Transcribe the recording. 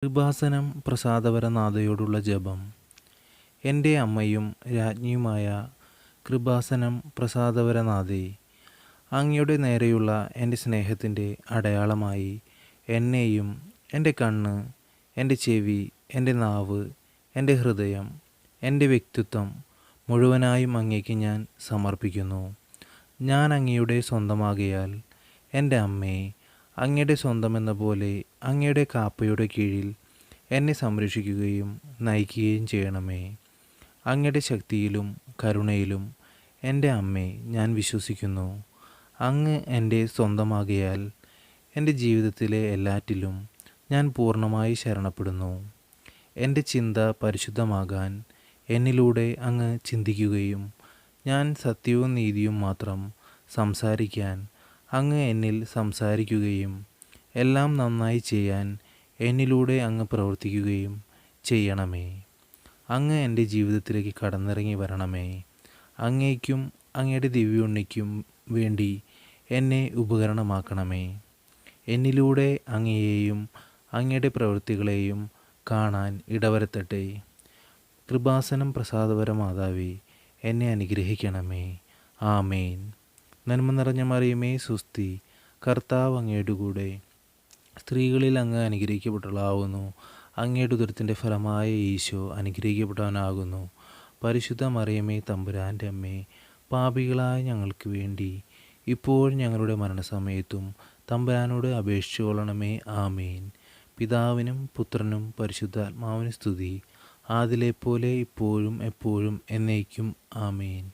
കൃപാസനം പ്രസാദപരനാഥയോടുള്ള ജപം. എൻ്റെ അമ്മയും രാജ്ഞിയുമായ കൃപാസനം പ്രസാദപരനാഥേ, അങ്ങയുടെ നേരെയുള്ള എൻ്റെ സ്നേഹത്തിൻ്റെ അടയാളമായി എന്നെയും എൻ്റെ കണ്ണ്, എൻ്റെ ചെവി, എൻ്റെ നാവ്, എൻ്റെ ഹൃദയം, എൻ്റെ വ്യക്തിത്വം മുഴുവനായും അങ്ങേക്ക് ഞാൻ സമർപ്പിക്കുന്നു. ഞാൻ അങ്ങയുടെ സ്വന്തമാകയാൽ എൻ്റെ അമ്മേ, അങ്ങയുടെ സ്വന്തമെന്ന പോലെ അങ്ങയുടെ കാപ്പയുടെ കീഴിൽ എന്നെ സംരക്ഷിക്കുകയും നയിക്കുകയും ചെയ്യണമേ. അങ്ങയുടെ ശക്തിയിലും കരുണയിലും എൻ്റെ അമ്മേ ഞാൻ വിശ്വസിക്കുന്നു. അങ്ങ് എൻ്റെ സ്വന്തമാകയാൽ എൻ്റെ ജീവിതത്തിലെ എല്ലാറ്റിലും ഞാൻ പൂർണ്ണമായി ശരണപ്പെടുന്നു. എൻ്റെ ചിന്ത പരിശുദ്ധമാകാൻ എന്നിലൂടെ അങ്ങ് ചിന്തിക്കുകയും ഞാൻ സത്യവും നീതിയും മാത്രം സംസാരിക്കാൻ അങ്ങ് എന്നിൽ സംസാരിക്കുകയും എല്ലാം നന്നായി ചെയ്യാൻ എന്നിലൂടെ അങ്ങ് പ്രവർത്തിക്കുകയും ചെയ്യണമേ. അങ്ങ് എൻ്റെ ജീവിതത്തിലേക്ക് കടന്നിറങ്ങി വരണമേ. അങ്ങേക്കും അങ്ങയുടെ ദിവ്യോണ്ണിക്കും വേണ്ടി എന്നെ ഉപകരണമാക്കണമേ. എന്നിലൂടെ അങ്ങയെയും അങ്ങയുടെ പ്രവൃത്തികളെയും കാണാൻ ഇടവരുത്തട്ടെ. കൃപാസനം പ്രസാദപരമാതാവേ, എന്നെ അനുഗ്രഹിക്കണമേ. ആമേൻ. നന്മ നിറഞ്ഞ മറിയമേ സുസ്തി, കർത്താവ് അങ്ങയുടെ കൂടെ, സ്ത്രീകളിൽ അങ്ങ് അനുഗ്രഹിക്കപ്പെട്ടവളാകുന്നു. അങ്ങയുടെ ഉദരത്തിൻ്റെ ഫലമായ ഈശോ അനുഗ്രഹിക്കപ്പെട്ടവനാകുന്നു. പരിശുദ്ധ മറിയമേ തമ്പുരാൻ്റെ അമ്മേ, പാപികളായ ഞങ്ങൾക്ക് വേണ്ടി ഇപ്പോഴും ഞങ്ങളുടെ മരണസമയത്തും തമ്പുരാനോട് അപേക്ഷിച്ചു കൊള്ളണമേ. ആമേൻ. പിതാവിനും പുത്രനും പരിശുദ്ധാത്മാവിനും സ്തുതി, ആദിലെപ്പോലെ ഇപ്പോഴും എപ്പോഴും എന്നേക്കും. ആമേൻ.